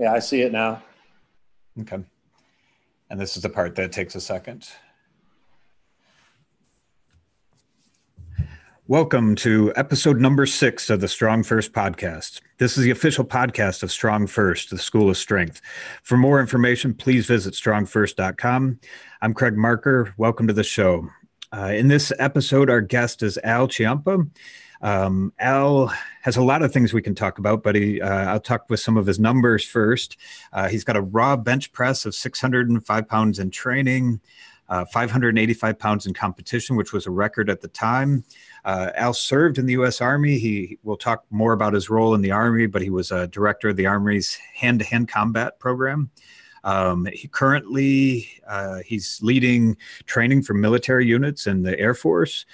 Yeah, I see it now. Okay. And this is the part that takes a second. Welcome to episode number 6 of the StrongFirst podcast. This is the official podcast of StrongFirst, the School of Strength. For more information, please visit strongfirst.com. I'm Craig Marker. Welcome to the show. In this episode, our guest is Al Ciampa. Al has a lot of things we can talk about, but I'll talk with some of his numbers first. He's got a raw bench press of 605 pounds in training, 585 pounds in competition, which was a record at the time. Al served in the U.S. Army. He will talk more about his role in the Army, but he was a director of the Army's hand-to-hand combat program. He's leading training for military units in the Air Force.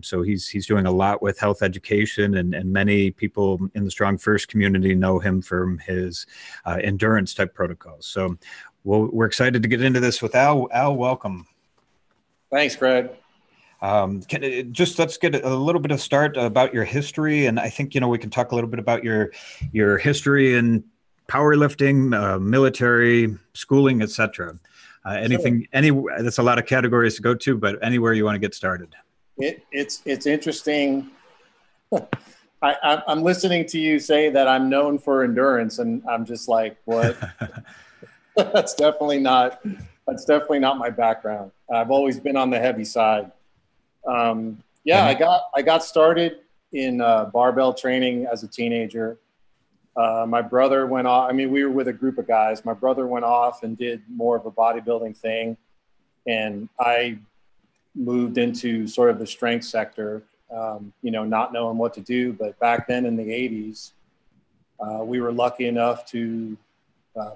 So he's doing a lot with health education, and many people in the StrongFirst community know him from his endurance type protocols. So we're excited to get into this with Al. Al, welcome. Thanks, Craig. Let's get a little bit of start about your history. And I think, we can talk a little bit about your history in powerlifting, military, schooling, etc. Anything, Sure. That's a lot of categories to go to, but anywhere you want to get started. It's interesting. I'm listening to you say that I'm known for endurance, and I'm just like, what? That's definitely not my background. I've always been on the heavy side. I got started in barbell training as a teenager. My brother went off. We were with a group of guys. My brother went off and did more of a bodybuilding thing, and I moved into sort of the strength sector, not knowing what to do. But back then in the 80s, we were lucky enough to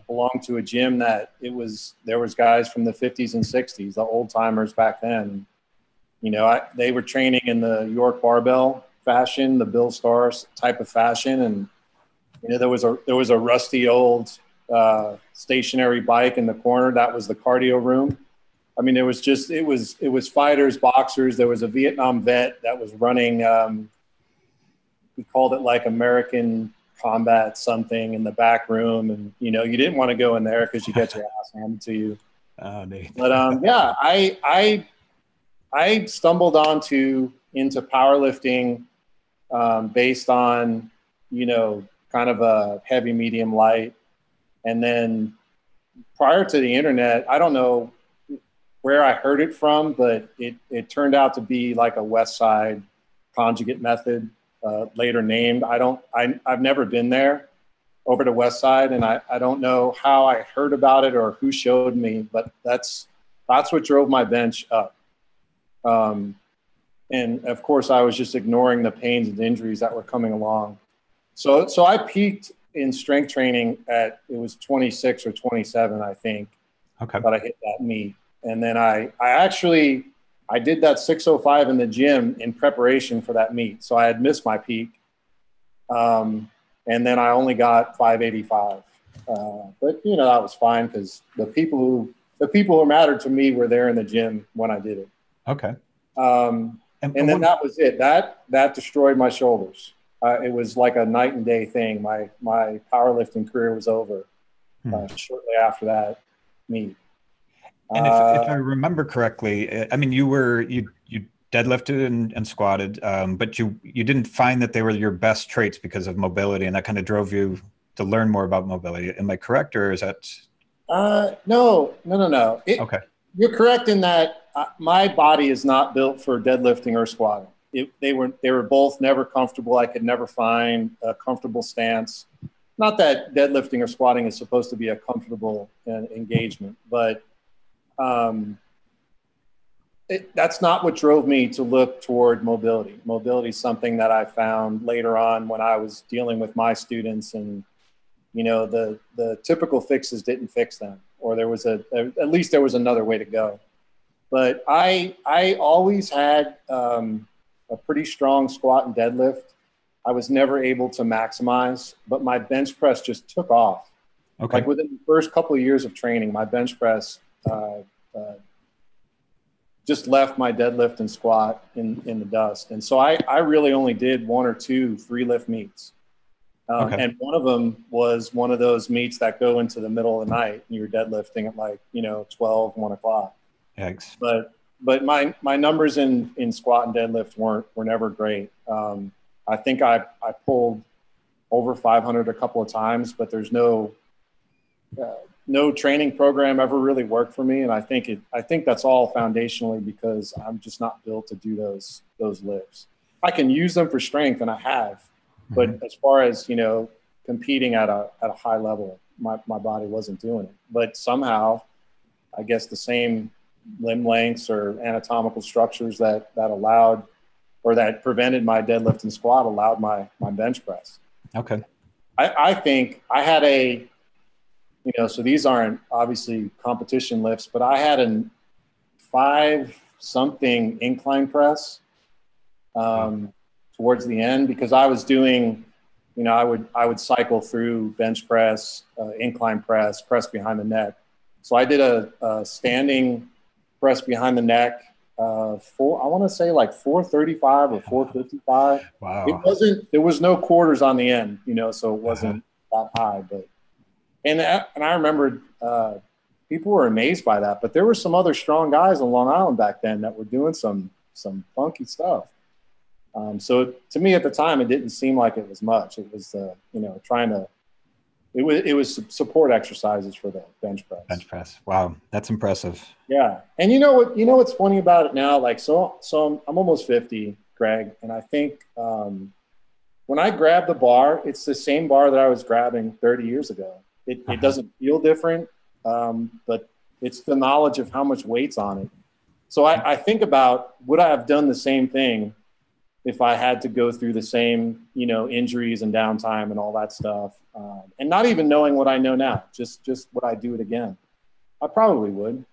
belong to a gym that there was guys from the 50s and 60s, the old timers back then. They were training in the York barbell fashion, the Bill Starr type of fashion. And, there was a rusty old stationary bike in the corner. That was the cardio room. It was fighters, boxers. There was a Vietnam vet that was running, we called it like American combat something in the back room. And, you didn't want to go in there because you get your ass handed to you. Oh, Nate. But I stumbled into powerlifting based on, kind of a heavy, medium, light. And then prior to the internet, I don't know where I heard it from, but it turned out to be like a West Side conjugate method, later named. I've never been there over to West Side, and I don't know how I heard about it or who showed me, but that's what drove my bench up. And of course I was just ignoring the pains and injuries that were coming along. So I peaked in strength training it was 26 or 27, I think. Okay. But I hit that meet. And then I did that 605 in the gym in preparation for that meet. So I had missed my peak. And then I only got 585. But that was fine because the people who mattered to me were there in the gym when I did it. Okay. And then that was it. That destroyed my shoulders. It was like a night and day thing. My powerlifting career was over shortly after that meet. And if I remember correctly, you deadlifted and squatted, but you didn't find that they were your best traits because of mobility, and that kind of drove you to learn more about mobility. Am I correct, or is that? No. Okay. You're correct in that my body is not built for deadlifting or squatting. They were both never comfortable. I could never find a comfortable stance. Not that deadlifting or squatting is supposed to be a comfortable engagement, but that's not what drove me to look toward mobility. Mobility is something that I found later on when I was dealing with my students, and the typical fixes didn't fix them, or there was at least there was another way to go. But I always had a pretty strong squat and deadlift. I was never able to maximize, but my bench press just took off. Okay. Like within the first couple of years of training, my bench press just left my deadlift and squat in the dust. And so I really only did 1 or 2 free lift meets. Okay. And one of them was one of those meets that go into the middle of the night and you're deadlifting at like, 12, 1 o'clock. Yikes. But my numbers in squat and deadlift were never great. I think I pulled over 500 a couple of times, but there's no training program ever really worked for me. And I think that's all foundationally because I'm just not built to do those lifts. I can use them for strength, and I have, but as far as, competing at a high level, my body wasn't doing it. But somehow, I guess the same limb lengths or anatomical structures that allowed or that prevented my deadlift and squat allowed my bench press. Okay. I think I had so these aren't obviously competition lifts, but I had a 5-something incline press towards the end because I was doing, I would cycle through bench press, incline press behind the neck. So I did a standing press behind the neck, I want to say like 435 or 455. Wow. There was no quarters on the end, so it wasn't that high, but, and I remember people were amazed by that, but there were some other strong guys in Long Island back then that were doing some funky stuff. So to me at the time, it didn't seem like it was much. It was, it was support exercises for the bench press. Bench press. Wow. That's impressive. Yeah. And what's funny about it now? Like, so I'm almost 50, Greg. And I think when I grab the bar, it's the same bar that I was grabbing 30 years ago. It doesn't feel different, but it's the knowledge of how much weight's on it. So I think about, would I have done the same thing if I had to go through the same, injuries and downtime and all that stuff, and not even knowing what I know now, just would I do it again? I probably would.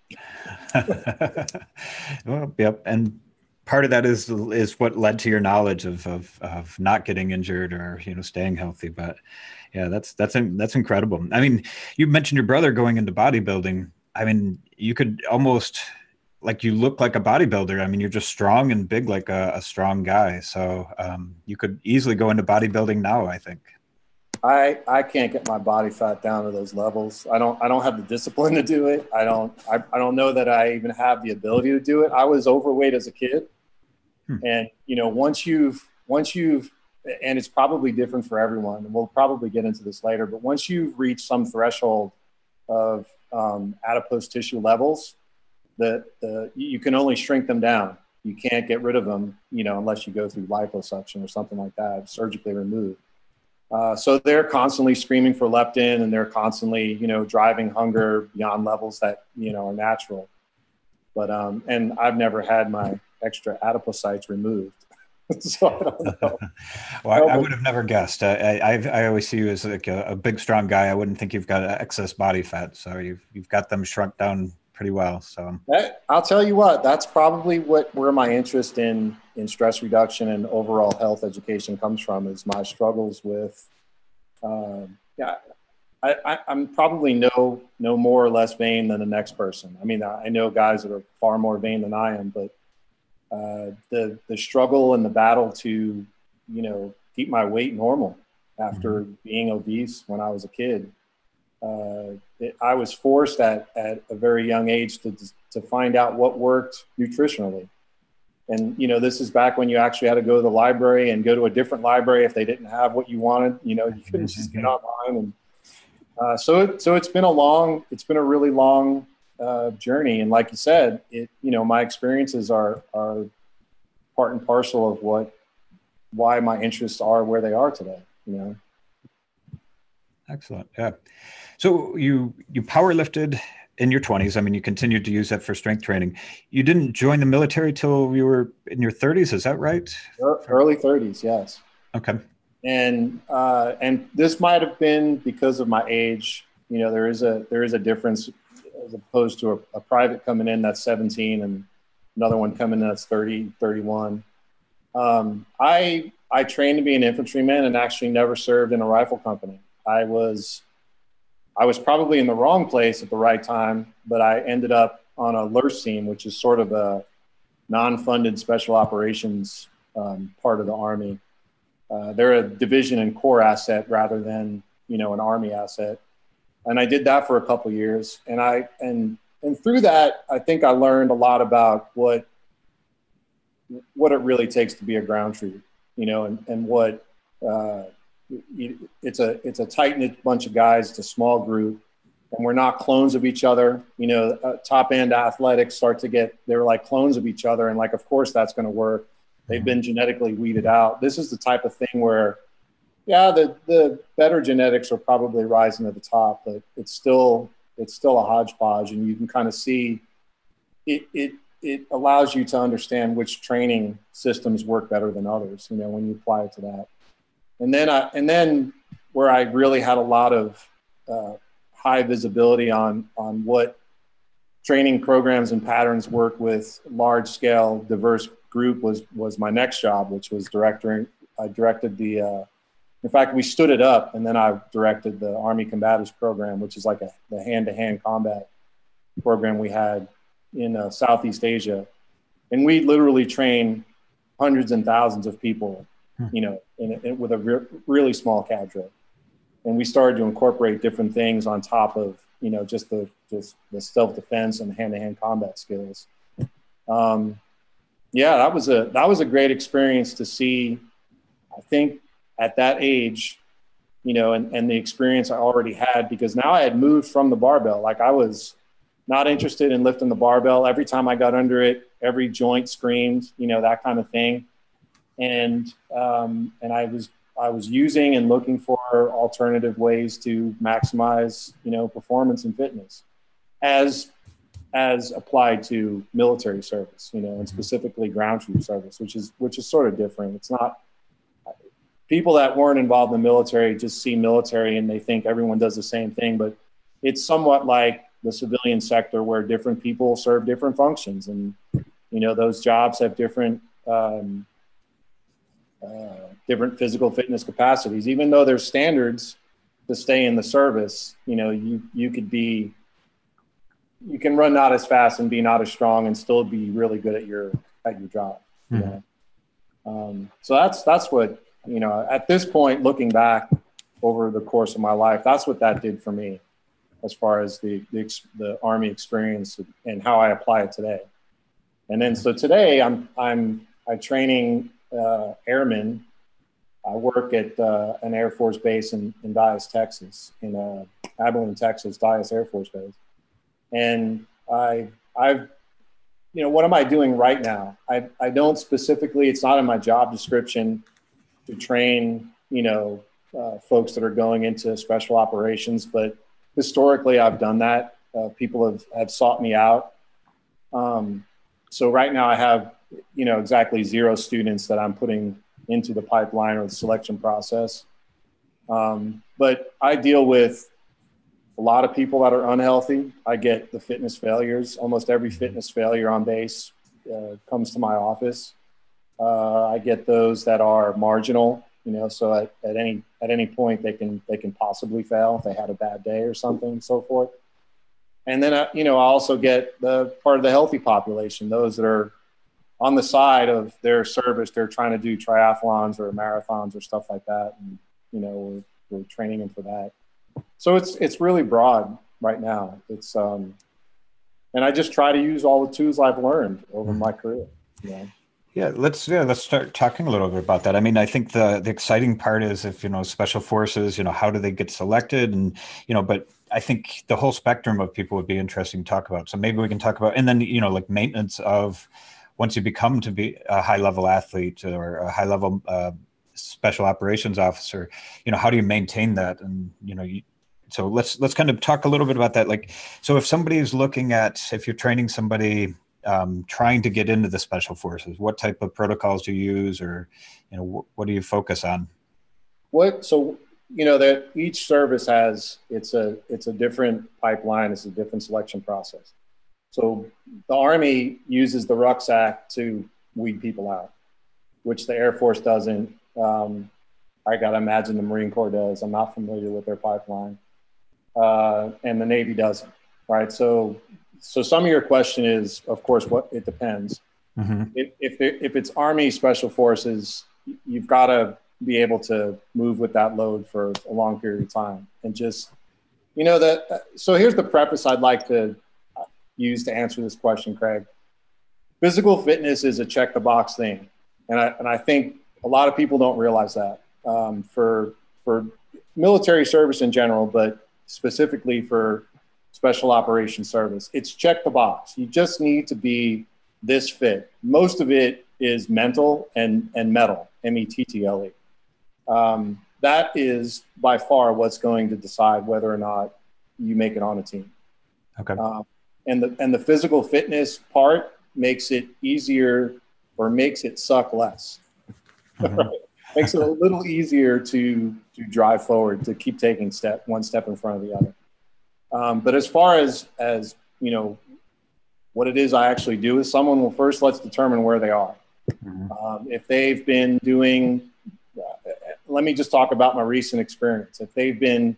Well, yep. And part of that is what led to your knowledge of not getting injured or, staying healthy. But yeah, that's incredible. I mean, you mentioned your brother going into bodybuilding. I mean, you could almost, like, you look like a bodybuilder. I mean, you're just strong and big, like a strong guy. So you could easily go into bodybuilding now, I think. I can't get my body fat down to those levels. I don't have the discipline to do it. I don't know that I even have the ability to do it. I was overweight as a kid. And, once you've, and it's probably different for everyone, and we'll probably get into this later, but once you've reached some threshold of adipose tissue levels, you can only shrink them down. You can't get rid of them, unless you go through liposuction or something like that, surgically removed. So they're constantly screaming for leptin, and they're constantly, driving hunger beyond levels that, are natural. But, and I've never had my extra adipocytes removed. So I don't know. Well, I would have never guessed. I always see you as like a big, strong guy. I wouldn't think you've got excess body fat. So you've got them shrunk down pretty well. So I'll tell you what, that's probably where my interest in stress reduction and overall health education comes from, is my struggles with, I'm probably no more or less vain than the next person. I mean, I know guys that are far more vain than I am, but the struggle and the battle to, keep my weight normal after being obese when I was a kid. I was forced at a very young age to find out what worked nutritionally. And, this is back when you actually had to go to the library and go to a different library if they didn't have what you wanted. You couldn't just get online. And so it's been a really long journey. And like you said, my experiences are part and parcel of why my interests are where they are today. Excellent. Yeah. So you power lifted in your 20s. I mean, you continued to use that for strength training. You didn't join the military till you were in your 30s. Is that right? Early 30s. Yes. Okay. And this might've been because of my age. There is a difference as opposed to a private coming in that's 17 and another one coming in that's 30, 31. I trained to be an infantryman and actually never served in a rifle company. I was probably in the wrong place at the right time, but I ended up on a LURS team, which is sort of a non-funded special operations part of the Army. they're a division and core asset rather than, an Army asset. And I did that for a couple of years. And through that, I think I learned a lot about what it really takes to be a ground troop, and what it's a tight-knit bunch of guys. It's a small group, and we're not clones of each other. Top-end athletics they're like clones of each other. And like, of course that's going to work. They've been genetically weeded out. This is the type of thing where, the better genetics are probably rising to the top, but it's still a hodgepodge, and you can kind of see it allows you to understand which training systems work better than others, when you apply it to that. And then where I really had a lot of high visibility on what training programs and patterns work with large scale diverse group was my next job, which was directing. I directed in fact, we stood it up, and then I directed the Army Combatives program, which is like the hand-to-hand combat program we had in Southeast Asia. And we literally train hundreds and thousands of people, with a really small cadre. And we started to incorporate different things on top of, just the self-defense and hand-to-hand combat skills. That was a great experience to see, I think, at that age, and the experience I already had, because now I had moved from the barbell. Like, I was not interested in lifting the barbell. Every time I got under it, every joint screamed, that kind of thing. And I was using and looking for alternative ways to maximize, performance and fitness as applied to military service, and specifically ground troop service, which is sort of different. It's not, people that weren't involved in the military just see military and they think everyone does the same thing, but it's somewhat like the civilian sector where different people serve different functions, and those jobs have different physical fitness capacities. Even though there's standards to stay in the service, you can run not as fast and be not as strong and still be really good at your job. So that's what, at this point, looking back over the course of my life, that's what that did for me as far as the Army experience and how I apply it today. And then, so today I'm training airmen. I work at an Air Force base in Dallas, Texas, in Abilene, Texas, Dallas Air Force Base. And I've what am I doing right now? I don't specifically, it's not in my job description to train, folks that are going into special operations, but historically I've done that. People have sought me out. So right now I have, exactly 0 students that I'm putting into the pipeline or the selection process. But I deal with a lot of people that are unhealthy. I get the fitness failures. Almost every fitness failure on base comes to my office. I get those that are marginal, so at any point they can possibly fail if they had a bad day or something and so forth. And then, I also get the part of the healthy population, those that are on the side of their service. They're trying to do triathlons or marathons or stuff like that. And, we're training them for that. So it's really broad right now. It's, and I just try to use all the tools I've learned over my career. Yeah, let's start talking a little bit about that. I mean, I think the exciting part is if, special forces, how do they get selected? And, but I think the whole spectrum of people would be interesting to talk about. So maybe we can talk about, and then, like maintenance of once you become to be a high level athlete or a high level special operations officer, how do you maintain that? And, so let's kind of talk a little bit about that. Like, so if somebody is looking at, if you're training somebody trying to get into the special forces, what type of protocols do you use, or, what do you focus on? That each service has, it's a different pipeline. It's a different selection process. So the Army uses the rucksack to weed people out, which the Air Force doesn't. I got to imagine the Marine Corps does. I'm not familiar with their pipeline. And the Navy doesn't, right? So some of your question is, of course, it depends. Mm-hmm. If it's Army Special Forces, you've got to be able to move with that load for a long period of time. And just, you know, so here's the preface I'd like to use to answer this question, Craig. Physical fitness is a check the box thing. And I think a lot of people don't realize that for military service in general, but specifically for special operations service, it's check the box. You just need to be this fit. Most of it is mental and mettle, METTLE. That is by far what's going to decide whether or not you make it on a team. Okay. And the physical fitness part makes it easier, or makes it suck less. Mm-hmm. Makes it a little easier to drive forward, to keep taking one step in front of the other. But as far as you know, what it is I actually do is let's determine where they are. Mm-hmm. If they've been doing, let me just talk about my recent experience. If they've been,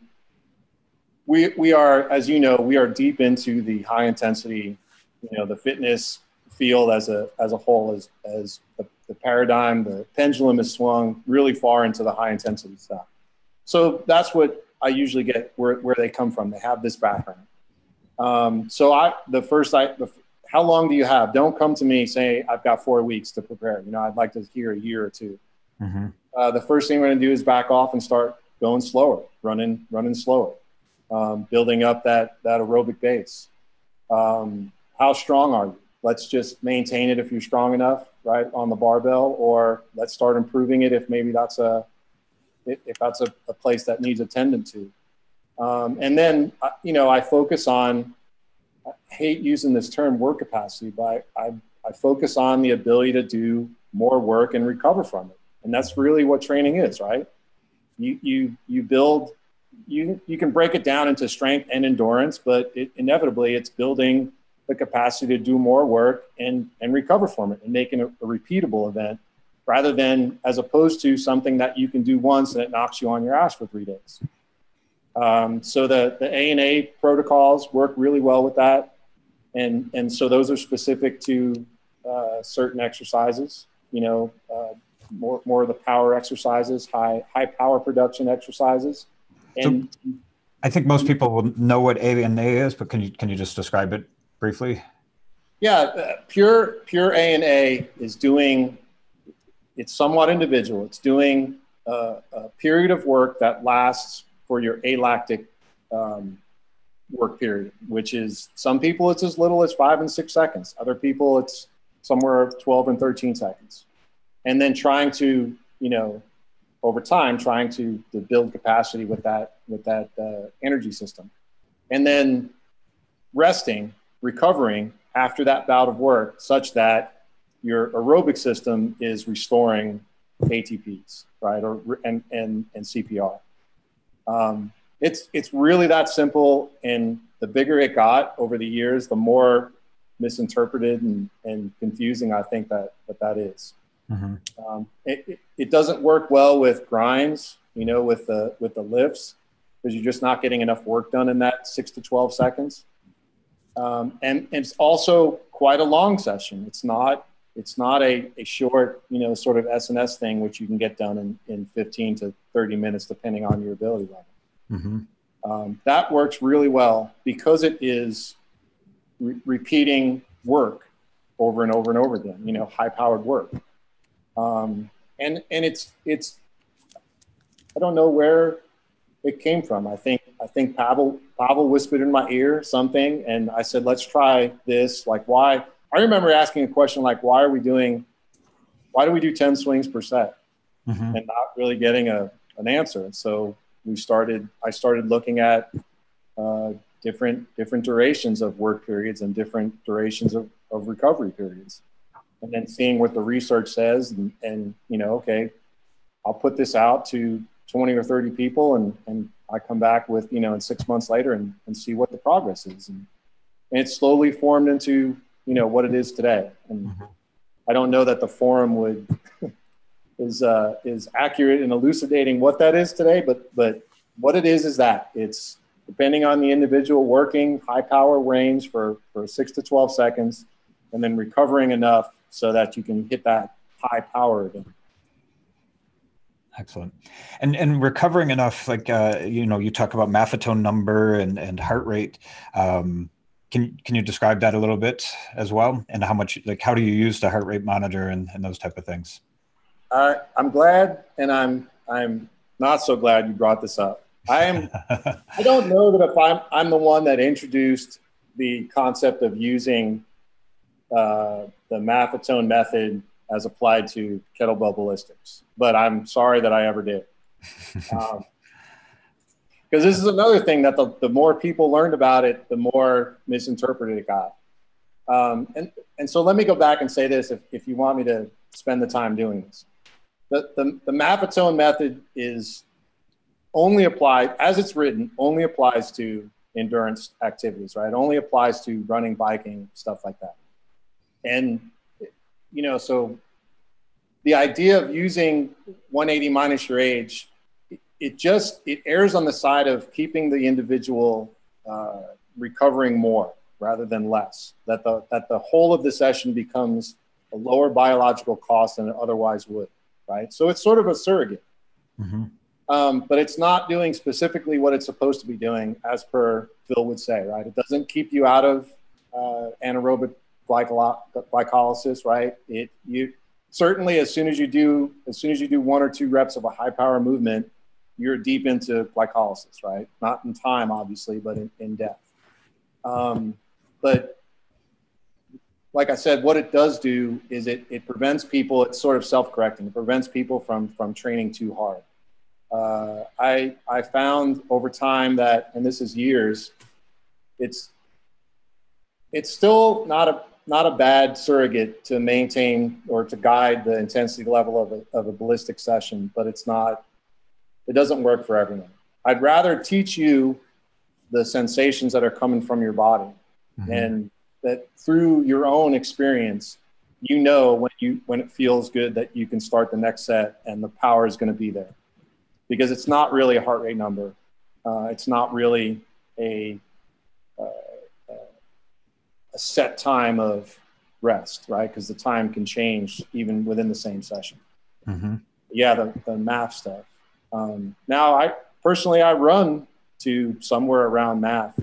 we are, as you know, we are deep into the high intensity, you know, the fitness field as a whole, as the paradigm, the pendulum is swung really far into the high intensity stuff. So that's what I usually get where they come from. They have this background. How long do you have? Don't come to me saying I've got 4 weeks to prepare. You know, I'd like to hear a year or two. Mm-hmm. The first thing we're going to do is back off and start going slower, running slower, building up that aerobic base. How strong are you? Let's just maintain it if you're strong enough, right, on the barbell, or let's start improving it if maybe that's a place that needs attendant to. And then, you know, I focus on, I hate using this term work capacity, but I focus on the ability to do more work and recover from it. And that's really what training is, right? You build, you can break it down into strength and endurance, but inevitably it's building the capacity to do more work and recover from it and making it a repeatable event, rather than as opposed to something that you can do once and it knocks you on your ass for 3 days. So the ANA protocols work really well with that. And so those are specific to certain exercises, you know, more of the power exercises, high power production exercises. And so I think most people will know what ANA is, but can you just describe it briefly? Yeah, pure ANA is doing, it's somewhat individual. It's doing a period of work that lasts for your alactic work period, which is, some people it's as little as 5 and 6 seconds. Other people it's somewhere 12 and 13 seconds. And then trying to, you know, over time, trying to build capacity with that energy system. And then resting, recovering after that bout of work, such that your aerobic system is restoring ATPs, right, and CPR. It's really that simple, and the bigger it got over the years, the more misinterpreted and confusing I think that is. Mm-hmm. It doesn't work well with grinds, you know, with the lifts, because you're just not getting enough work done in that 6 to 12 seconds. And it's also quite a long session. It's not a short, you know, sort of S&S thing, which you can get done in 15 to 30 minutes, depending on your ability level. Mm-hmm. That works really well because it is repeating work over and over and over again, you know, high powered work. And it's, I don't know where it came from. I think Pavel whispered in my ear something, and I said, let's try this. Like, why? I remember asking a question like, why do we do 10 swings per set? Mm-hmm. And not really getting an answer. And so I started looking at different durations of work periods and different durations of recovery periods. And then seeing what the research says and you know, okay, I'll put this out to 20 or 30 people and I come back with, you know, and 6 months later and see what the progress is. And it's slowly formed into, you know, what it is today. And mm-hmm. I don't know that the forum is accurate in elucidating what that is today, but what it is that it's depending on the individual working high power range for 6 to 12 seconds and then recovering enough so that you can hit that high power again. Excellent. And recovering enough, like, you talk about maffetone number and heart rate. Can you describe that a little bit as well? And how do you use the heart rate monitor and those type of things? I'm glad, and I'm not so glad you brought this up. I don't know that if I'm the one that introduced the concept of using the maffetone method as applied to kettlebell ballistics, but I'm sorry that I ever did. Because this is another thing that the more people learned about it, the more misinterpreted it got. And so let me go back and say this, if you want me to spend the time doing this. The maffetone method is only applied, as it's written, only applies to endurance activities, right? It only applies to running, biking, stuff like that. And, so the idea of using 180 minus your age, it errs on the side of keeping the individual recovering more rather than less. That the whole of the session becomes a lower biological cost than it otherwise would, right? So it's sort of a surrogate. Mm-hmm. But it's not doing specifically what it's supposed to be doing, as per Phil would say, right? It doesn't keep you out of anaerobic glycolysis, right? You certainly, as soon as you do 1 or 2 reps of a high power movement, you're deep into glycolysis, right? Not in time, obviously, but in depth. But like I said, what it does do is it prevents people. It's sort of self-correcting. It prevents people from training too hard. I found over time that, and this is years, it's still not a bad surrogate to maintain or to guide the intensity level of a ballistic session, but it doesn't work for everyone. I'd rather teach you the sensations that are coming from your body, mm-hmm. and that through your own experience, when it feels good that you can start the next set and the power is going to be there. Because it's not really a heart rate number. It's not really a set time of rest, right? Because the time can change even within the same session. Mm-hmm. Yeah, the math stuff. Now, I run to somewhere around math.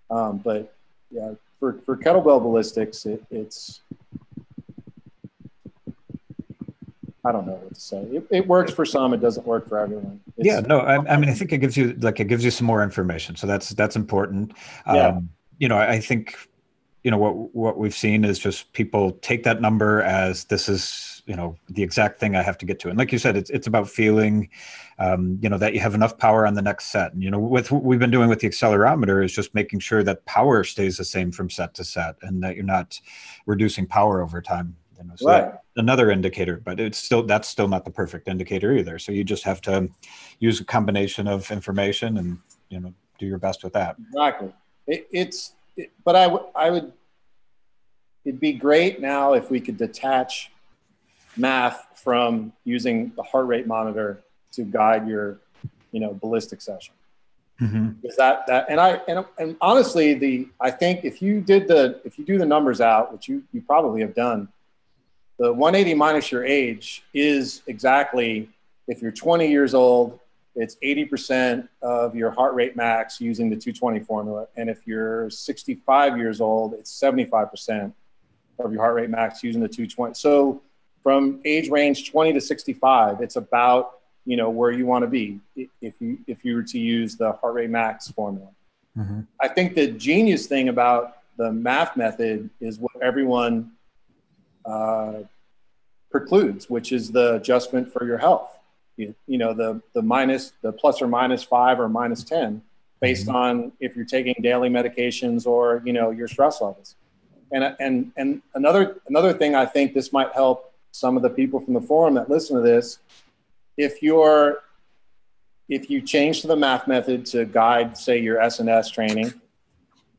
But yeah, for kettlebell ballistics, it's I don't know what to say. It works for some. It doesn't work for everyone. I mean, I think it gives you some more information. So that's important. Yeah. I think, what we've seen is just people take that number as this is, the exact thing I have to get to. And like you said, it's about feeling, that you have enough power on the next set. And, with what we've been doing with the accelerometer is just making sure that power stays the same from set to set and that you're not reducing power over time. So right. Another indicator, but that's still not the perfect indicator either. So you just have to use a combination of information and, do your best with that. Exactly. It'd be great now if we could detach math from using the heart rate monitor to guide your, ballistic session. Mm-hmm. Because and honestly, I think if you do the numbers out, which you probably have done, the 180 minus your age is exactly, if you're 20 years old, it's 80% of your heart rate max using the 220 formula. And if you're 65 years old, it's 75% of your heart rate max using the 220. So from age range 20 to 65, it's about, where you want to be if you were to use the heart rate max formula. Mm-hmm. I think the genius thing about the math method is what everyone precludes, which is the adjustment for your health. The plus or minus 5 or minus 10 based mm-hmm. on if you're taking daily medications or, your stress levels. And another thing, I think this might help some of the people from the forum that listen to this. If you change to the math method to guide, say, your S&S training,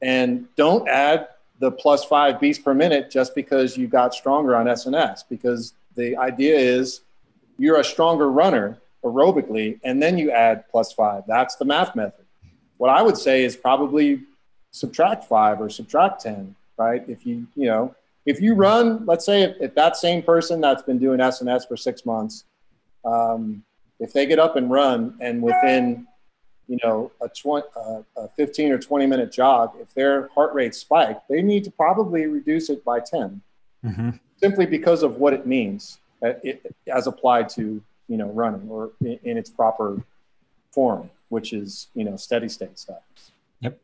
and don't add the plus 5 beats per minute just because you got stronger on S&S, because the idea is you're a stronger runner aerobically, and then you add plus 5. That's the math method. What I would say is probably subtract 5 or subtract 10, right? If you run, let's say if that same person that's been doing S&S for 6 months, if they get up and run, and within, a 15 or 20 minute jog, if their heart rate spiked, they need to probably reduce it by 10, simply because of what it means as applied to, running, or in its proper form, which is, steady state stuff. Yep.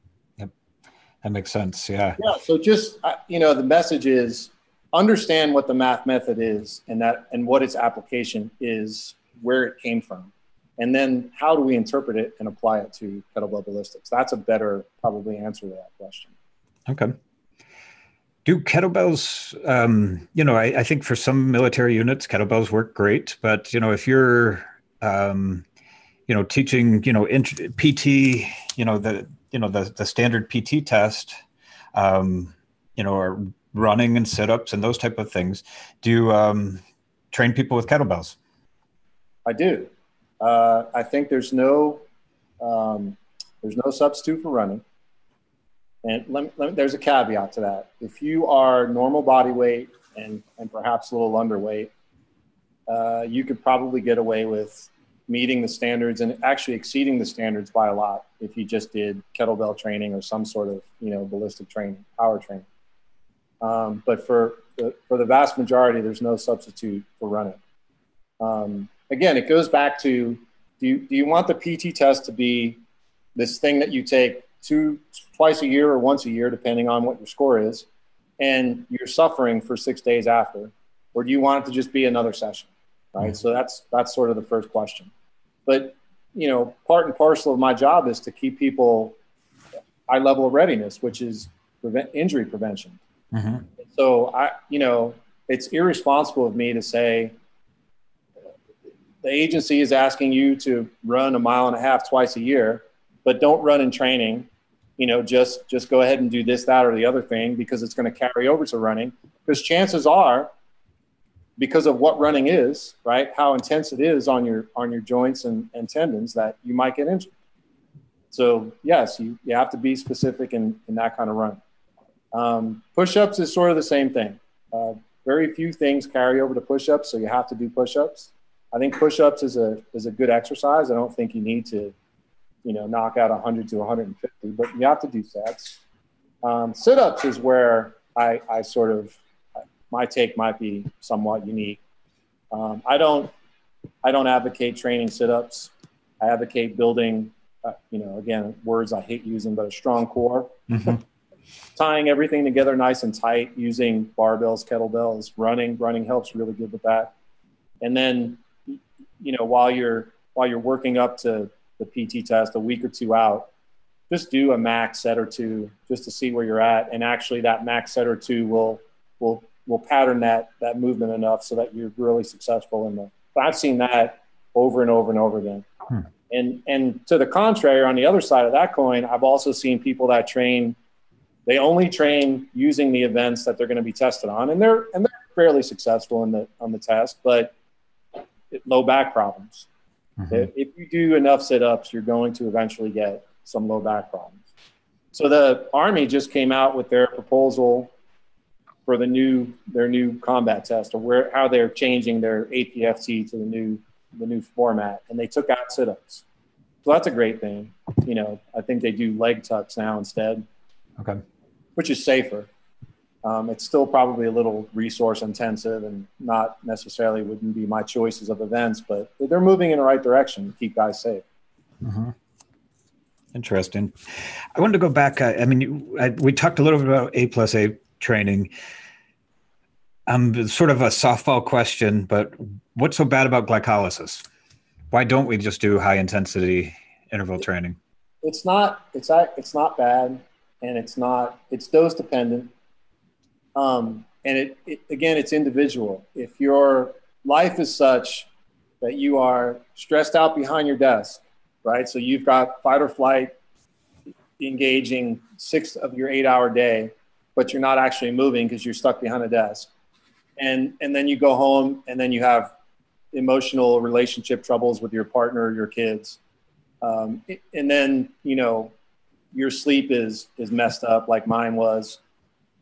That makes sense. Yeah. So just, the message is understand what the math method is, and what its application is, where it came from. And then how do we interpret it and apply it to kettlebell ballistics? That's a better probably answer to that question. Okay. Do kettlebells, I think for some military units, kettlebells work great. But, if you're, teaching, PT, the standard PT test, or running and sit-ups and those type of things, do you train people with kettlebells? I do. I think there's no substitute for running. And there's a caveat to that. If you are normal body weight and perhaps a little underweight, you could probably get away with meeting the standards and actually exceeding the standards by a lot if you just did kettlebell training or some sort of, ballistic training, power training. But for the vast majority, there's no substitute for running. Again, it goes back to, do you want the PT test to be this thing that you take twice a year or once a year, depending on what your score is, and you're suffering for 6 days after? Or do you want it to just be another session, right? So that's sort of the first question. But, part and parcel of my job is to keep people high level of readiness, which is injury prevention. So it's irresponsible of me to say, the agency is asking you to run 1.5 miles twice a year, but don't run in training, just go ahead and do this, that, or the other thing, because it's going to carry over to running. Because chances are, because of what running is, right, how intense it is on your joints and tendons, that you might get injured. So yes, you have to be specific in that kind of run. Push-ups is sort of the same thing. Very few things carry over to push-ups, so you have to do push-ups. I think push-ups is a good exercise. I don't think you need to, knock out 100 to 150, but you have to do sets. Sit-ups is where I sort of, my take might be somewhat unique. I don't advocate training sit-ups. I advocate building, again, words I hate using, but a strong core. Tying everything together nice and tight, using barbells, kettlebells, running helps really good with that. And then, while you're working up to the PT test a week or two out, just do a max set or two just to see where you're at. And actually that max set or two will pattern that movement enough so that you're really successful in but I've seen that over and over and over again. And to the contrary, on the other side of that coin, I've also seen people that they only train using the events that they're going to be tested on. And they're fairly successful on the test, but low back problems. If you do enough sit-ups, you're going to eventually get some low back problems. So the Army just came out with their proposal for their new combat test, or how they're changing their APFT to the new format, and they took out sit-ups. So that's a great thing. I think they do leg tucks now instead. Okay. Which is safer. It's still probably a little resource intensive and not necessarily wouldn't be my choices of events, but they're moving in the right direction to keep guys safe. Interesting. I wanted to go back. We talked a little bit about A+A training. Sort of a softball question, but what's so bad about glycolysis? Why don't we just do high intensity interval training? It's not bad, and it's dose dependent. And again, it's individual. If your life is such that you are stressed out behind your desk, right? So you've got fight or flight engaging 6 of your 8-hour day, but you're not actually moving because you're stuck behind a desk. And then you go home and then you have emotional relationship troubles with your partner or your kids. And then, your sleep is messed up like mine was.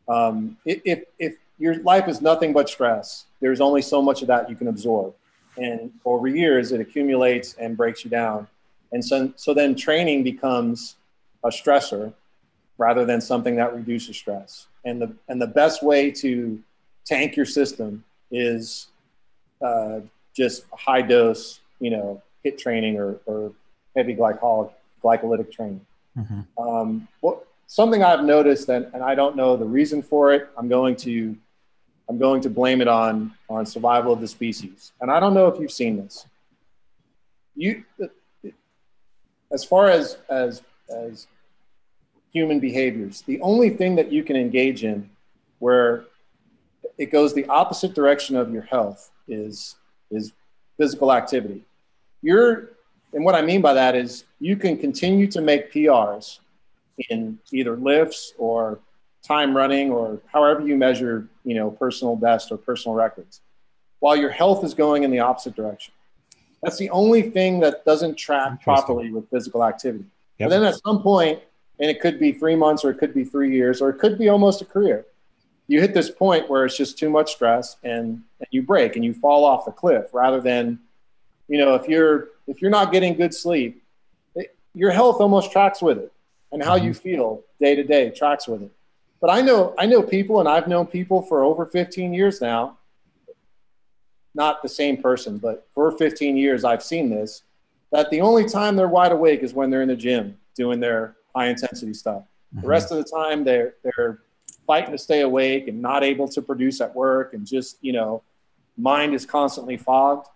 If your life is nothing but stress, there's only so much of that you can absorb. And over years, it accumulates and breaks you down. And so then training becomes a stressor rather than something that reduces stress. And the best way to tank your system is just high dose, HIIT training or heavy glycolytic training. Something I've noticed and I don't know the reason for it. I'm going to blame it on survival of the species. And I don't know if you've seen this. As far as human behaviors, the only thing that you can engage in where it goes the opposite direction of your health is physical activity. And what I mean by that is you can continue to make PRs in either lifts or time running or however you measure, personal best or personal records, while your health is going in the opposite direction. That's the only thing that doesn't track properly with physical activity. Yep. But then at some point, and it could be 3 months or it could be 3 years or it could be almost a career, you hit this point where it's just too much stress and you break and you fall off the cliff rather than, if you're not getting good sleep, your health almost tracks with it, and how you feel day to day tracks with it. But I know people, and I've known people for over 15 years now, not the same person, but for 15 years I've seen this, that the only time they're wide awake is when they're in the gym doing their high intensity stuff. The rest of the time they're fighting to stay awake and not able to produce at work, and just, mind is constantly fogged.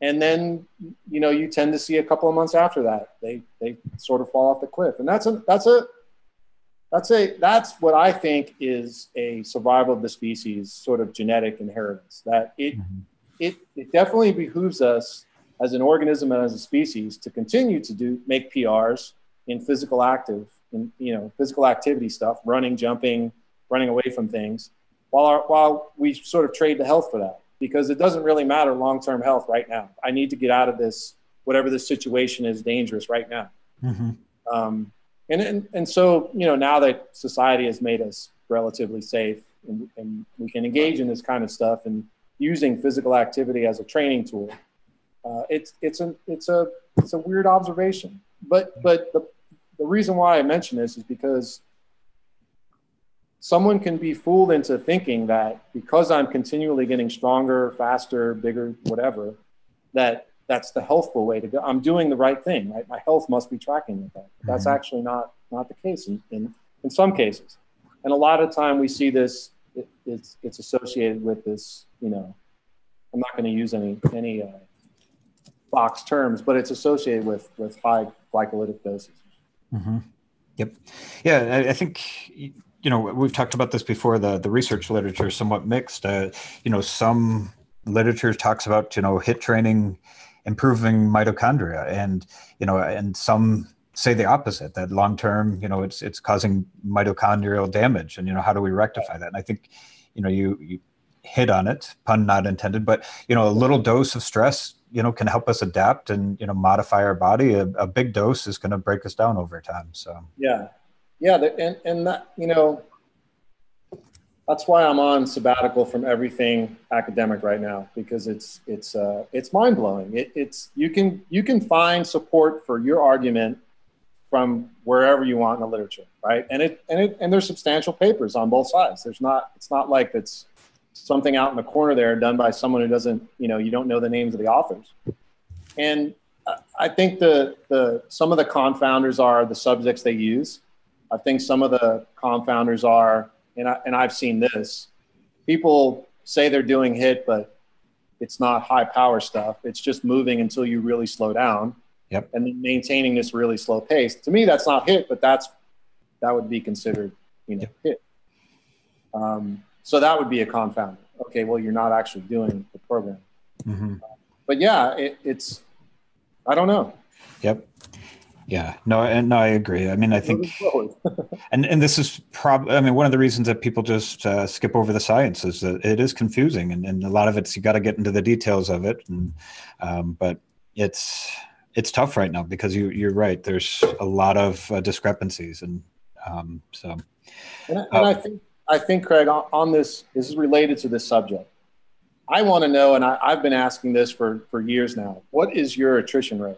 And then, you tend to see a couple of months after that, they sort of fall off the cliff. And that's what I think is a survival of the species sort of genetic inheritance, that it definitely behooves us as an organism and as a species to continue to make PRs in physical activity stuff, running, jumping, running away from things, while we sort of trade the health for that, because it doesn't really matter long-term health right now. I need to get out of this, whatever this situation is, dangerous right now. And so, now that society has made us relatively safe and we can engage in this kind of stuff and using physical activity as a training tool, it's a weird observation. But the reason why I mention this is because someone can be fooled into thinking that because I'm continually getting stronger, faster, bigger, whatever, that's the healthful way to go. I'm doing the right thing, right? My health must be tracking with that. That's actually not the case in some cases. And a lot of time we see this, it's associated with this, I'm not going to use any box terms, but it's associated with high glycolytic doses. Yep. Yeah, I think, we've talked about this before. The research literature is somewhat mixed. Some literature talks about, HIIT training improving mitochondria, and some say the opposite, that long term, it's causing mitochondrial damage. And, how do we rectify that? And I think, you hit on it, pun not intended, but, a little dose of stress, can help us adapt and, modify our body. A big dose is going to break us down over time. So, yeah. And that, that's why I'm on sabbatical from everything academic right now, because it's mind blowing. You can find support for your argument from wherever you want in the literature, right? And there's substantial papers on both sides. It's not like it's something out in the corner there done by someone who doesn't, you don't know the names of the authors. And I think some of the confounders are the subjects they use. I think some of the confounders are, and I've seen this, people say they're doing HIIT, but it's not high power stuff. It's just moving until you really slow down. Yep. And then maintaining this really slow pace. To me, that's not HIIT, but that would be considered, HIIT. So that would be a confounder. Okay, well, you're not actually doing the program. But yeah, it's, I don't know. Yep. Yeah, no, I agree. I mean, I think, and this is probably, one of the reasons that people just skip over the science is that it is confusing, and a lot of it's, you got to get into the details of it. And, but it's tough right now because you're right. There's a lot of discrepancies. And so. And I think, Craig, on this is related to this subject. I want to know, and I've been asking this for years now, what is your attrition rate?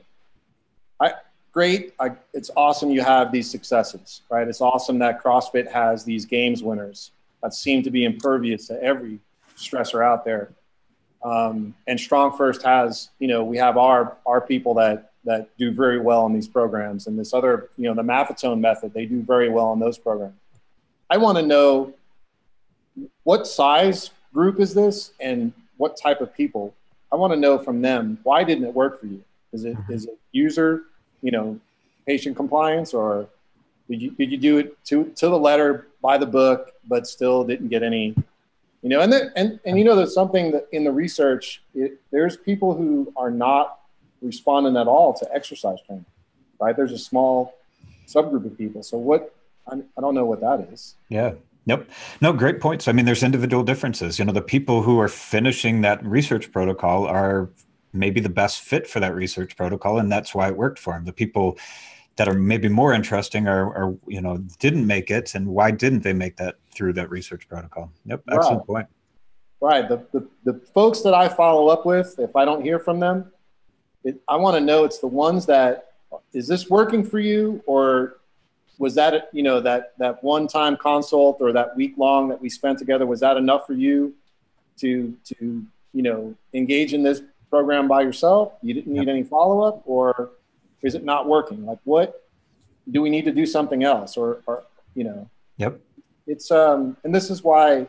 It's awesome you have these successes, right? It's awesome that CrossFit has these games winners that seem to be impervious to every stressor out there. And StrongFirst has, we have our people that do very well in these programs, and this other, the Maffetone method, they do very well in those programs. I want to know, what size group is this and what type of people? I want to know from them, why didn't it work for you? Is it user, patient compliance, or did you do it to the letter, by the book, but still didn't get any, and there's something that in the research, there's people who are not responding at all to exercise training, right? There's a small subgroup of people. So I don't know what that is. Yeah. Yep. No, great points. I mean, there's individual differences. The people who are finishing that research protocol are maybe the best fit for that research protocol, and that's why it worked for them. The people that are maybe more interesting are didn't make it, and why didn't they make that through that research protocol? Yep. Excellent point. Right. The folks that I follow up with, if I don't hear from them, I want to know it's the ones that, is this working for you, or was that, that one-time consult or that week long that we spent together, was that enough for you to engage in this program by yourself? You didn't need any follow-up, or is it not working? Like, what do we need to do something else? Or Yep. It's, and this is why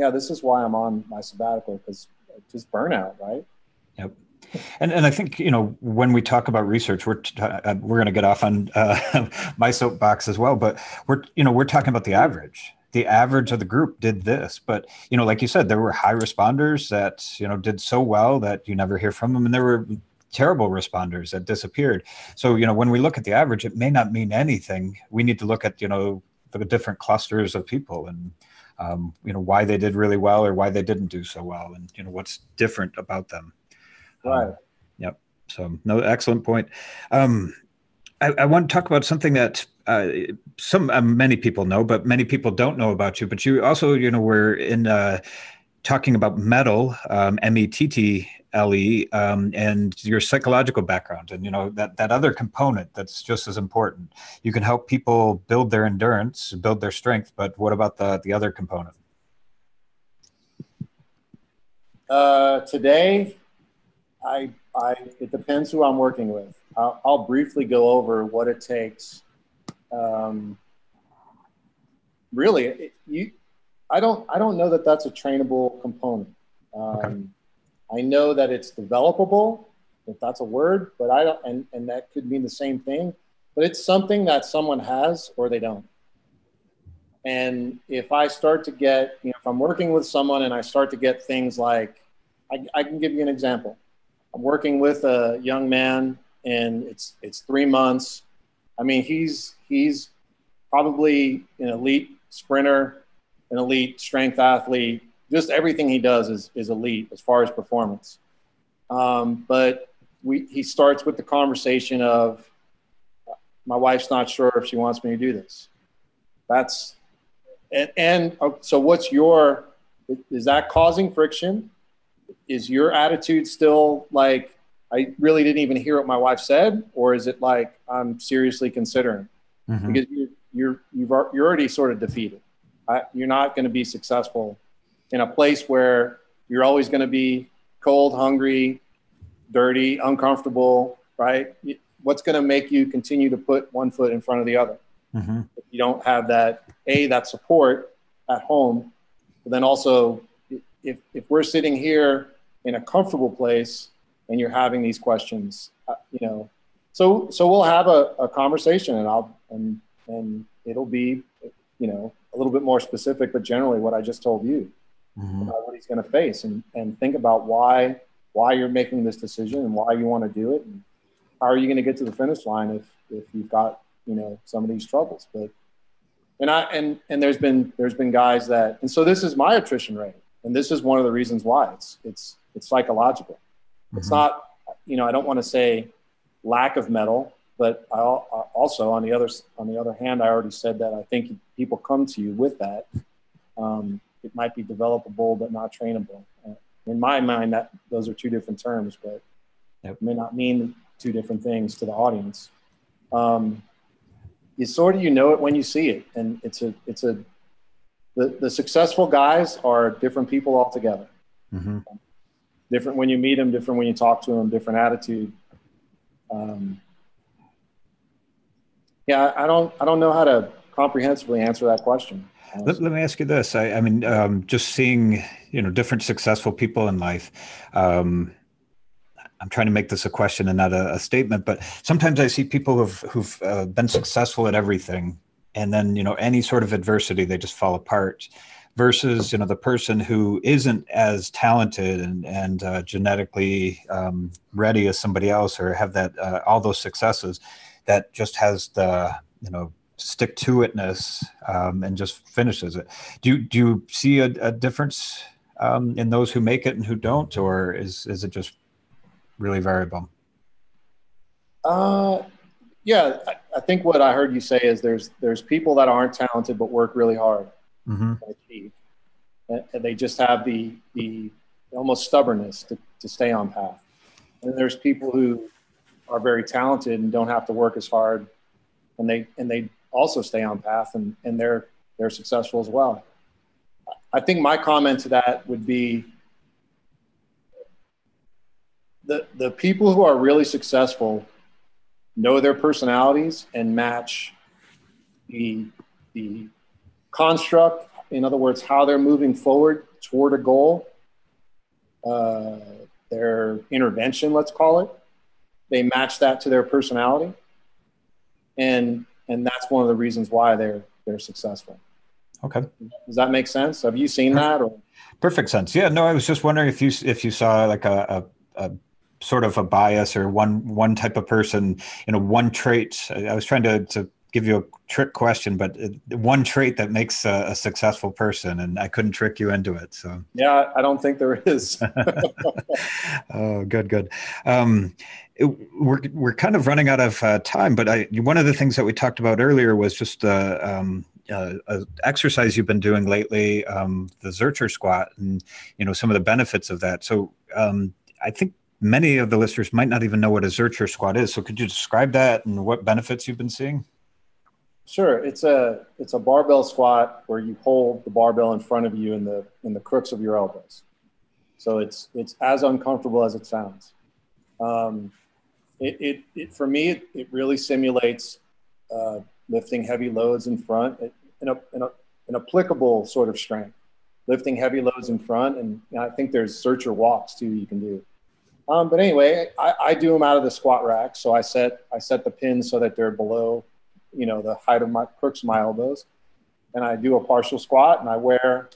I'm on my sabbatical, because just burnout, right? Yep. And I think, when we talk about research, we're going to get off on my soapbox as well, but we're talking about the average. The average of the group did this, but, like you said, there were high responders that, did so well that you never hear from them. And there were terrible responders that disappeared. So, when we look at the average, it may not mean anything. We need to look at, the different clusters of people and, why they did really well or why they didn't do so well, and, what's different about them. Right. Yep. So no, excellent point. I want to talk about something that many people know, but many people don't know about you. But you also, were in talking about METTLE, METTLE, and your psychological background, and that other component that's just as important. You can help people build their endurance, build their strength, but what about the other component? Today, it depends who I'm working with. I'll briefly go over what it takes. Really, I don't know that that's a trainable component. Okay. I know that it's developable, if that's a word, but I don't, and that could mean the same thing, but it's something that someone has or they don't. And if I start to get, if I'm working with someone and I start to get things like, I can give you an example. I'm working with a young man, and it's 3 months. I mean, he's probably an elite sprinter, an elite strength athlete. Just everything he does is elite as far as performance. But he starts with the conversation of, my wife's not sure if she wants me to do this. So is that causing friction? Is your attitude still like, I really didn't even hear what my wife said? Or is it like, I'm seriously considering? Mm-hmm. Because you're already sort of defeated. You're not going to be successful in a place where you're always going to be cold, hungry, dirty, uncomfortable, right? What's going to make you continue to put one foot in front of the other? Mm-hmm. If you don't have that support at home, but then also if we're sitting here in a comfortable place and you're having these questions, so we'll have a conversation, and it'll be, a little bit more specific, but generally what I just told you, mm-hmm. about what he's going to face, and think about why you're making this decision and why you want to do it, and how are you going to get to the finish line if you've got, some of these troubles. But, and there's been guys that, and so this is my attrition rate. And this is one of the reasons why it's psychological. Mm-hmm. It's not, I don't want to say lack of mettle, but I also on the other hand, I already said that I think people come to you with that. It might be developable, but not trainable. in my mind, that those are two different terms, but it may not mean two different things to the audience. You know it when you see it. And the successful guys are different people altogether. Mm-hmm. Different when you meet them, different when you talk to them, different attitude. I don't know how to comprehensively answer that question. Let me ask you this. I mean, just seeing, different successful people in life. I'm trying to make this a question and not a statement, but sometimes I see people who've been successful at everything, and then, any sort of adversity, they just fall apart, versus, the person who isn't as talented and genetically ready as somebody else, or have that all those successes, that just has the, stick to itness and just finishes it. Do you see a difference in those who make it and who don't, or is it just really variable? Yeah, I think what I heard you say is there's people that aren't talented but work really hard to achieve, and they just have the almost stubbornness to stay on path. And there's people who are very talented and don't have to work as hard, and they also stay on path, and they're successful as well. I think my comment to that would be the people who are really successful know their personalities and match the construct. In other words, how they're moving forward toward a goal, their intervention, let's call it. They match that to their personality. And that's one of the reasons why they're successful. Okay. Does that make sense? Have you seen that? Or? Perfect sense. Yeah, no, I was just wondering if you saw like a sort of a bias or one type of person, one trait. I was trying to give you a trick question, but one trait that makes a successful person, and I couldn't trick you into it. So yeah, I don't think there is. Oh, good. We're kind of running out of time, but one of the things that we talked about earlier was just exercise you've been doing lately, the Zercher squat, and some of the benefits of that. So I think many of the listeners might not even know what a Zercher squat is. So could you describe that and what benefits you've been seeing? Sure. It's a barbell squat where you hold the barbell in front of you in the crooks of your elbows. So it's as uncomfortable as it sounds. For me, it really simulates lifting heavy loads in front in an applicable sort of strength, lifting heavy loads in front. And I think there's Zercher walks too you can do. But anyway, I do them out of the squat rack. So I set the pins so that they're below, the height of my crooks of my elbows. And I do a partial squat, and I wear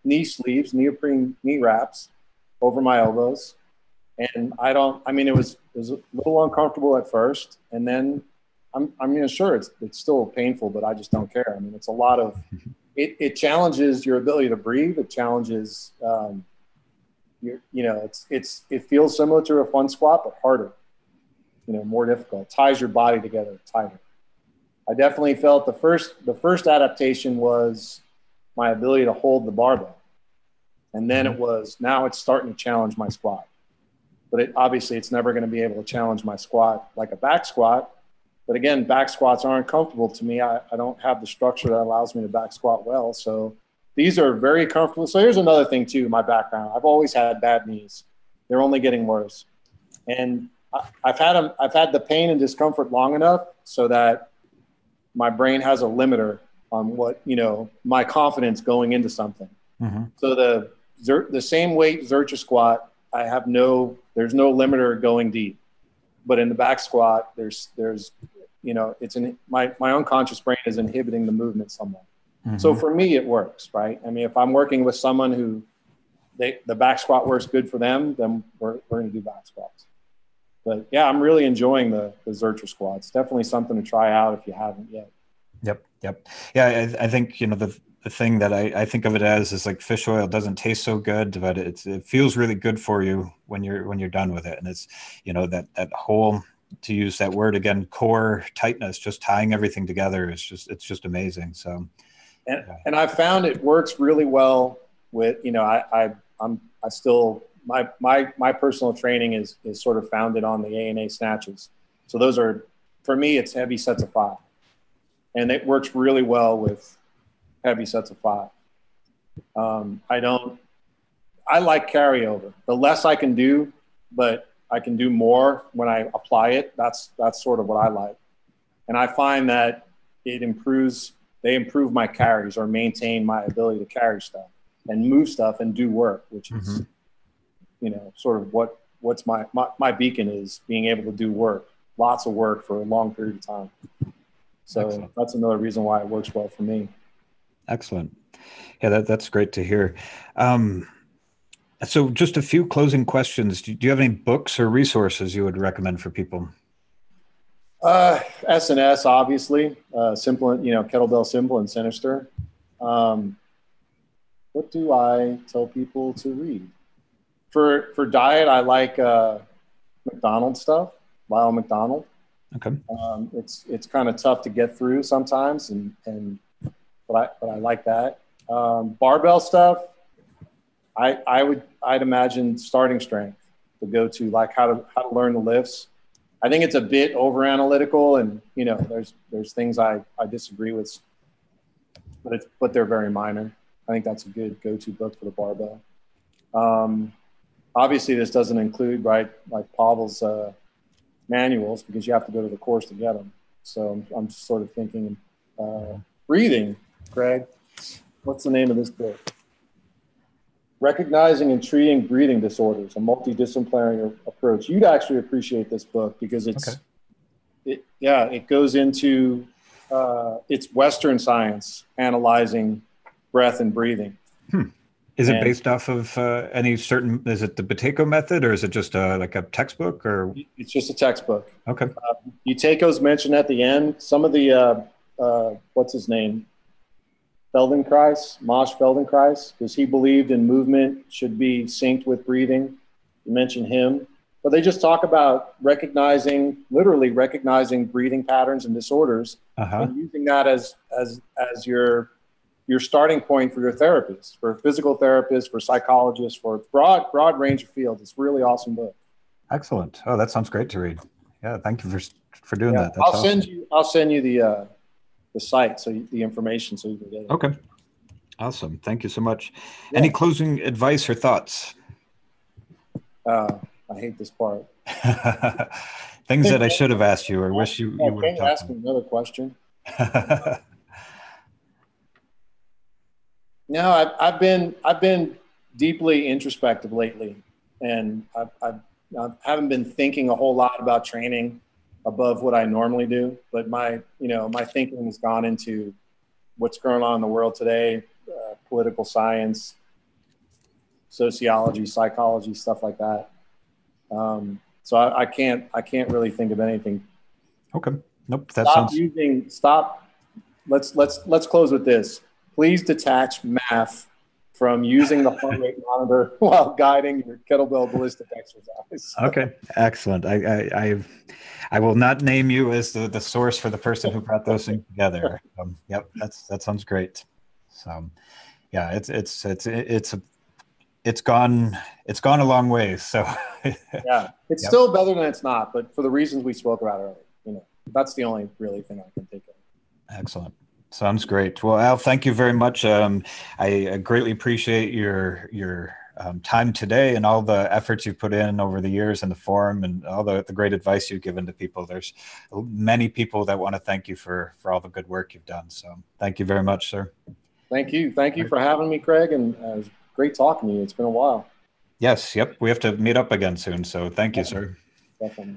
knee sleeves, neoprene knee wraps over my elbows. And it was a little uncomfortable at first. And then sure, it's still painful, but I just don't care. It's a lot of, it challenges your ability to breathe. It challenges, it feels similar to a fun squat, but harder, more difficult. It ties your body together tighter. I definitely felt the first adaptation was my ability to hold the barbell. And then now it's starting to challenge my squat. But obviously it's never going to be able to challenge my squat like a back squat. But again, back squats aren't comfortable to me. I don't have the structure that allows me to back squat well. So these are very comfortable. So here's another thing too, my background. I've always had bad knees. They're only getting worse. And I've had the pain and discomfort long enough so that my brain has a limiter on what, my confidence going into something. Mm-hmm. So the same weight Zercher squat, there's no limiter going deep. But in the back squat, there's my unconscious brain is inhibiting the movement somewhat. Mm-hmm. So for me, it works, right? If I'm working with someone who the back squat works good for them, then we're going to do back squats. But yeah, I'm really enjoying the Zercher squat. It's definitely something to try out if you haven't yet. Yep. Yeah, I think, the thing that I think of it as is like fish oil. It doesn't taste so good, but it feels really good for you when you're done with it. And it's, that whole, to use that word again, core tightness, just tying everything together it's just amazing. So. And I found it works really well with, I I still, my personal training is sort of founded on the ANA snatches. So those are, for me, it's heavy sets of 5. And it works really well with heavy sets of 5. I like carryover. The less I can do, but I can do more when I apply it. That's sort of what I like. And I find that they improve my carries or maintain my ability to carry stuff and move stuff and do work, which is, sort of what's my beacon is, being able to do work, lots of work for a long period of time. So excellent. That's another reason why it works well for me. Excellent. Yeah, that's great to hear. So just a few closing questions. Do you have any books or resources you would recommend for people? S&S, obviously, Simple, Kettlebell Simple and Sinister. What do I tell people to read? For diet, I like McDonald's stuff, Lyle McDonald. Okay. It's kind of tough to get through sometimes, but I like that. Barbell stuff, I'd imagine Starting Strength to go to, like how to learn the lifts. I think it's a bit over analytical, and there's things I disagree with, but they're very minor. I think that's a good go-to book for the barbell. Obviously, this doesn't include like Pavel's manuals, because you have to go to the course to get them. So I'm just sort of thinking, breathing. Craig, what's the name of this book? Recognizing and Treating Breathing Disorders, a Multidisciplinary Approach. You'd actually appreciate this book because it goes into, it's Western science analyzing breath and breathing. Is it based off of any certain, is it the Buteyko method, or is it just like a textbook, or? It's just a textbook. Okay. Buteyko's mentioned at the end. Some of the, what's his name? Mosh Feldenkrais, because he believed in movement should be synced with breathing. You mentioned him. But they just talk about literally recognizing breathing patterns and disorders, and using that as your starting point for your therapist, for physical therapists, for psychologists, for broad range of fields. It's a really awesome book. Excellent. Oh, that sounds great to read. Yeah, thank you for doing that. That's I'll send you the site, the information, so you can get it. Okay. Awesome. Thank you so much. Yeah. Any closing advice or thoughts? I hate this part. Things that I should have asked you, or wish you would have asked me another question. No, I've been deeply introspective lately, and I haven't been thinking a whole lot about training above what I normally do. But my thinking has gone into what's going on in the world today, political science, sociology, psychology, stuff like that. So I can't really think of anything. Okay. Nope. Let's close with this. Please detach math from using the heart rate monitor while guiding your kettlebell ballistic exercise. Okay, excellent. I will not name you as the source for the person who brought those things together. Yep, that sounds great. So, yeah, it's gone a long way. So, yeah, it's still better than it's not, but for the reasons we spoke about earlier, that's the only really thing I can think of. Excellent. Sounds great. Well, Al, thank you very much. I greatly appreciate your time today and all the efforts you've put in over the years in the forum, and all the great advice you've given to people. There's many people that want to thank you for all the good work you've done. So thank you very much, sir. Thank you. Thank you for having me, Craig. And it was great talking to you. It's been a while. Yes. Yep. We have to meet up again soon. So thank you, sir. Definitely.